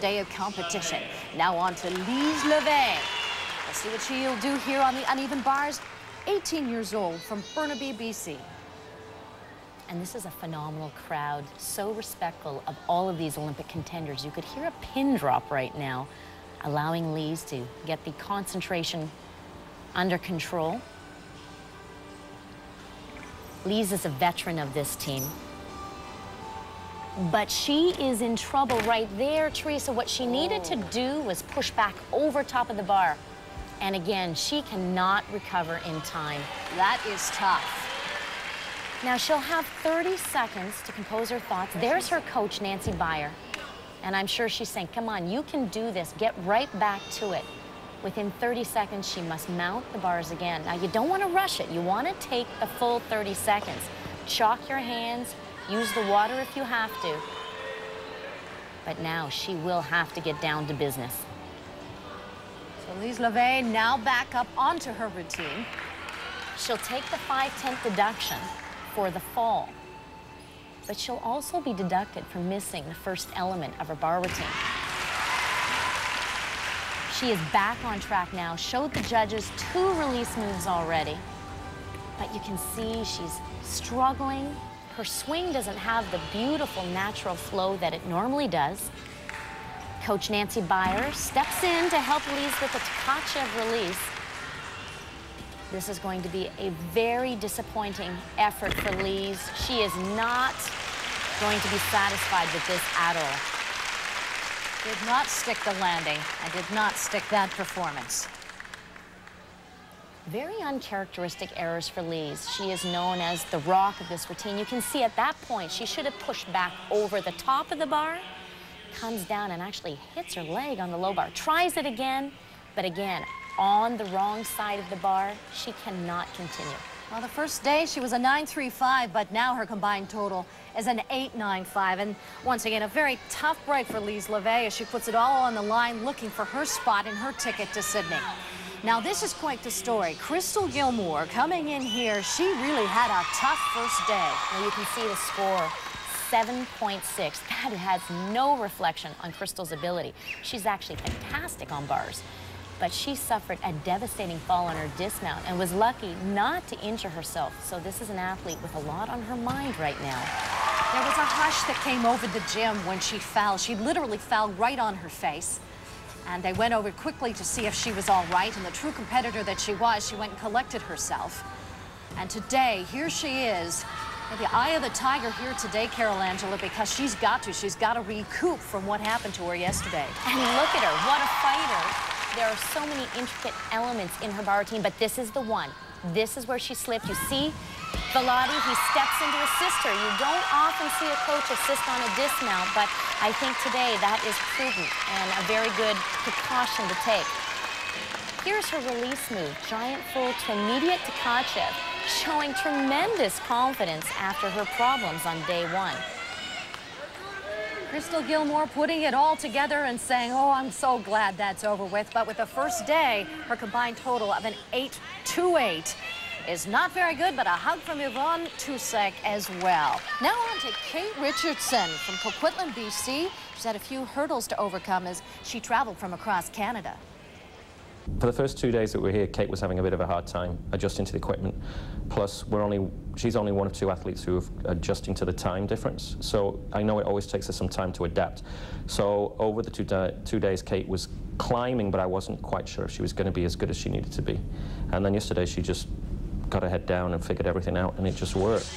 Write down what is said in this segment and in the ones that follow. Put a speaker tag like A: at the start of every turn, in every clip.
A: day of competition. Now on to Lise Leveille. Let's see what she'll do here on the uneven bars. 18 years old from Burnaby, BC.
B: And this is a phenomenal crowd, so respectful of all of these Olympic contenders. You could hear a pin drop right now, allowing Lise to get the concentration under control. Lise is a veteran of this team. But she is in trouble right there, Teresa. What she needed to do was push back over top of the bar. And again, she cannot recover in time.
A: That is tough.
B: Now, she'll have 30 seconds to compose her thoughts. There's her coach, Nancy Beyer. And I'm sure she's saying, come on, you can do this. Get right back to it. Within 30 seconds, she must mount the bars again. Now, you don't want to rush it. You want to take the full 30 seconds. Chalk your hands. Use the water if you have to. But now she will have to get down to business.
A: So Lise Leveille now back up onto her routine.
B: She'll take the 5/10 deduction for the fall, but she'll also be deducted for missing the first element of her bar routine. She is back on track now, showed the judges 2 release moves already, but you can see she's struggling. Her swing doesn't have the beautiful natural flow that it normally does. Coach Nancy Beyer steps in to help Lise with the Tkachev release. This is going to be a very disappointing effort for Lise. She is not going to be satisfied with this at all.
A: Did not stick the landing. I did not stick that performance.
B: Very uncharacteristic errors for Lise. She is known as the rock of this routine. You can see at that point, she should have pushed back over the top of the bar, comes down and actually hits her leg on the low bar. Tries it again, but again, on the wrong side of the bar, she cannot continue.
A: Well, the first day she was a 9.35, but now her combined total is an 8.95. And once again, a very tough break for Lise Leveille as she puts it all on the line, looking for her spot in her ticket to Sydney. Now, this is quite the story. Crystal Gilmore coming in here, she really had a tough first day.
B: Well, you can see the score, 7.6. That has no reflection on Crystal's ability. She's actually fantastic on bars. But she suffered a devastating fall on her dismount and was lucky not to injure herself. So this is an athlete with a lot on her mind right now.
A: There was a hush that came over the gym when she fell. She literally fell right on her face. And they went over quickly to see if she was all right. And the true competitor that she was, she went and collected herself. And today, here she is, in the eye of the tiger here today, Carol Angela, because she's got to recoup from what happened to her yesterday.
B: And look at her, what a fighter. There are so many intricate elements in her bar routine, but this is the one. This is where she slipped. You see, Velotti, he steps in to assist her. You don't often see a coach assist on a dismount, but I think today that is prudent and a very good precaution to take. Here's her release move, giant full to immediate Tkachev, showing tremendous confidence after her problems on day 1.
A: Crystal Gilmore putting it all together and saying, oh, I'm so glad that's over with. But with the first day, her combined total of an 8.28 is not very good, but a hug from Yvonne Tusek as well. Now on to Kate Richardson from Coquitlam, BC. She's had a few hurdles to overcome as she traveled from across Canada.
C: For the first 2 days that we're here, Kate was having a bit of a hard time adjusting to the equipment. Plus, she's only one of 2 athletes who are adjusting to the time difference. So I know it always takes her some time to adapt. So over the 2 days, Kate was climbing, but I wasn't quite sure if she was going to be as good as she needed to be. And then yesterday, she just got her head down and figured everything out, and it just worked.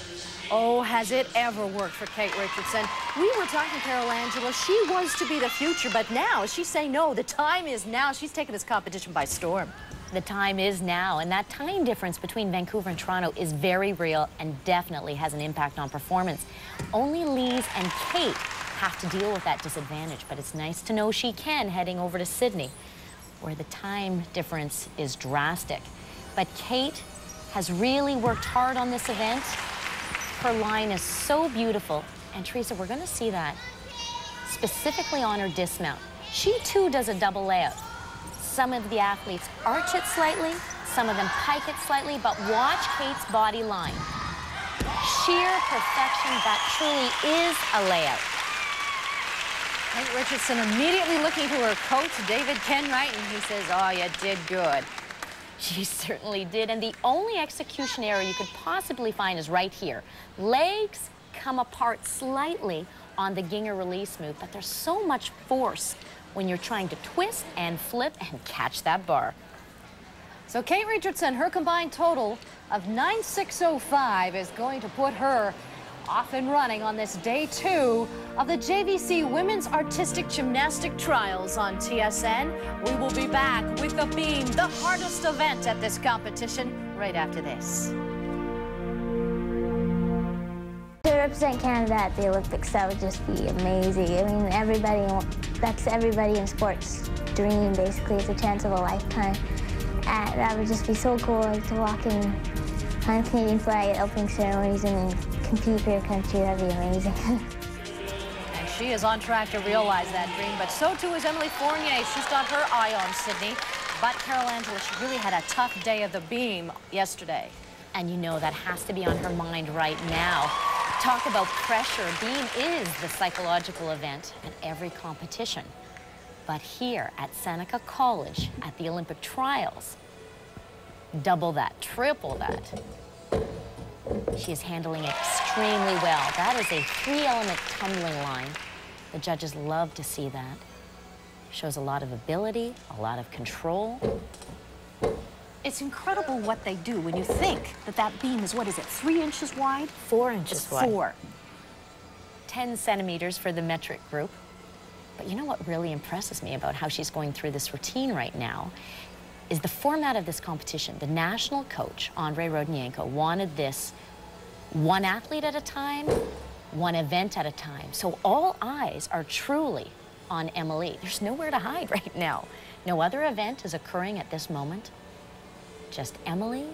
A: Oh, has it ever worked for Kate Richardson? We were talking, Carol Angela, she was to be the future, but now she's saying, no, the time is now. She's taking this competition by storm.
B: The time is now, and that time difference between Vancouver and Toronto is very real and definitely has an impact on performance. Only Lise and Kate have to deal with that disadvantage, but it's nice to know she can heading over to Sydney, where the time difference is drastic. But Kate has really worked hard on this event. Her line is so beautiful, and Teresa, we're going to see that specifically on her dismount. She too does a double layout. Some of the athletes arch it slightly, some of them pike it slightly, but watch Kate's body line. Sheer perfection, that truly is a layout.
A: Kate Richardson immediately looking to her coach, David Kenwright, and he says, "Oh, you did good."
B: She certainly did, and the only execution error you could possibly find is right here. Legs come apart slightly on the Ginger release move, but there's so much force when you're trying to twist and flip and catch that bar.
A: So Kate Richardson, her combined total of 9,605 is going to put her off and running on this day 2 of the JVC Women's Artistic Gymnastic Trials on TSN. We will be back with the beam, the hardest event at this competition, right after this.
D: To represent Canada at the Olympics, that would just be amazing. I mean, that's everybody in sports' dream, basically. It's a chance of a lifetime. And that would just be so cool, like, to walk in on a Canadian flag at opening ceremonies and then compete for your country. That'd be amazing.
A: And she is on track to realize that dream, but so too is Emilie Fournier. She's got her eye on Sydney. But Carol Angela, she really had a tough day of the beam yesterday.
B: And you know that has to be on her mind right now. Talk about pressure. Beam is the psychological event at every competition. But here at Seneca College, at the Olympic trials, double that, triple that. She is handling it extremely well. That is a 3-element tumbling line. The judges love to see that. Shows a lot of ability, a lot of control.
A: It's incredible what they do when you think that that beam is, what is it, 3 inches wide?
B: 4 inches wide.
A: 4.
B: 10 centimeters for the metric group. But you know what really impresses me about how she's going through this routine right now is the format of this competition. The national coach, Andrei Rodnyenko, wanted this one athlete at a time, one event at a time. So all eyes are truly on Emilie. There's nowhere to hide right now. No other event is occurring at this moment. Just Emilie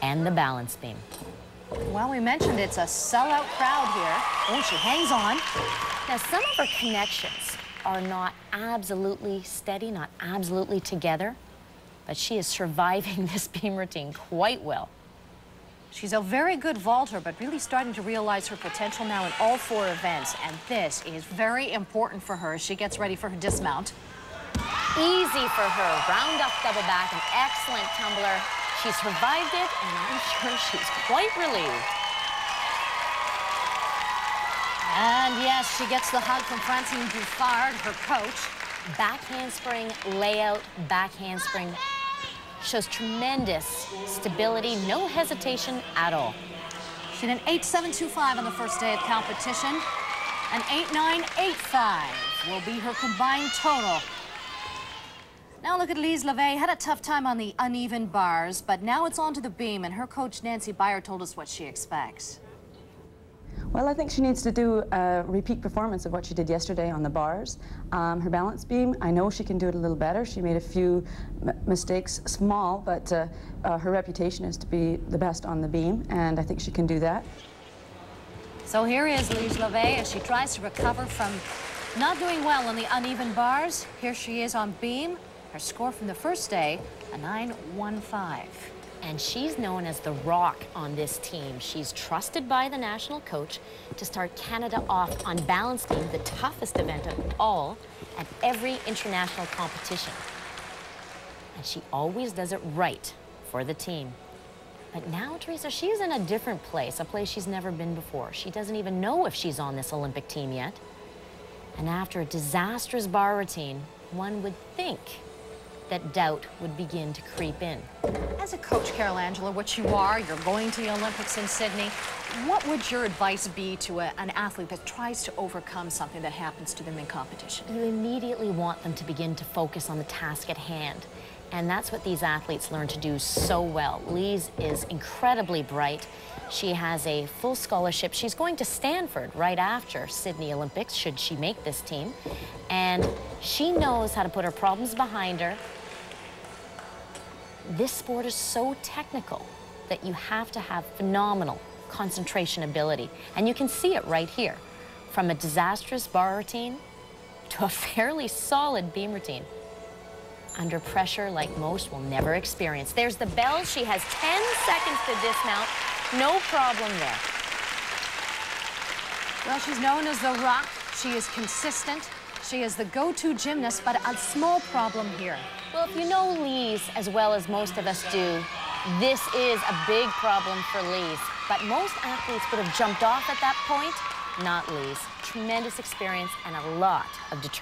B: and the balance beam.
A: Well, we mentioned it's a sellout crowd here. Oh, she hangs on.
B: Now, some of her connections are not absolutely steady, not absolutely together, but she is surviving this beam routine quite well.
A: She's a very good vaulter, but really starting to realize her potential now in all 4 events, and this is very important for her as she gets ready for her dismount.
B: Easy for her. Round up double back, an excellent tumbler. She survived it, and I'm sure she's quite relieved.
A: And yes, she gets the hug from Francine Bouffard, her coach.
B: Back handspring, layout, back handspring. Shows tremendous stability, no hesitation at all.
A: She did an 8.725 on the first day of competition. An 8.985 will be her combined total. Now look at Lise Leveille. Had a tough time on the uneven bars, but now it's on to the beam, and her coach Nancy Beyer told us what she expects.
E: Well, I think she needs to do a repeat performance of what she did yesterday on the bars. Her balance beam, I know she can do it a little better. She made a few mistakes, small, but her reputation is to be the best on the beam, and I think she can do that.
A: So here is Lise Leveille as she tries to recover from not doing well on the uneven bars. Here she is on beam. Her score from the first day, a 9.15.
B: And she's known as the rock on this team. She's trusted by the national coach to start Canada off on balance beam, the toughest event of all at every international competition. And she always does it right for the team. But now, Teresa, she's in a different place, a place she's never been before. She doesn't even know if she's on this Olympic team yet. And after a disastrous bar routine, one would think that doubt would begin to creep in.
A: As a coach, Carol Angela, which you are, you're going to the Olympics in Sydney, what would your advice be to an athlete that tries to overcome something that happens to them in competition?
B: You immediately want them to begin to focus on the task at hand. And that's what these athletes learn to do so well. Lise is incredibly bright. She has a full scholarship. She's going to Stanford right after Sydney Olympics, should she make this team. And she knows how to put her problems behind her. This sport is so technical that you have to have phenomenal concentration ability. And you can see it right here. From a disastrous bar routine to a fairly solid beam routine. Under pressure like most will never experience. There's the bell. She has 10 seconds to dismount. No problem there.
A: Well, she's known as the rock. She is consistent. She is the go-to gymnast, but a small problem here.
B: Well, if you know Lise as well as most of us do, this is a big problem for Lise. But most athletes would have jumped off at that point. Not Lise. Tremendous experience and a lot of determination.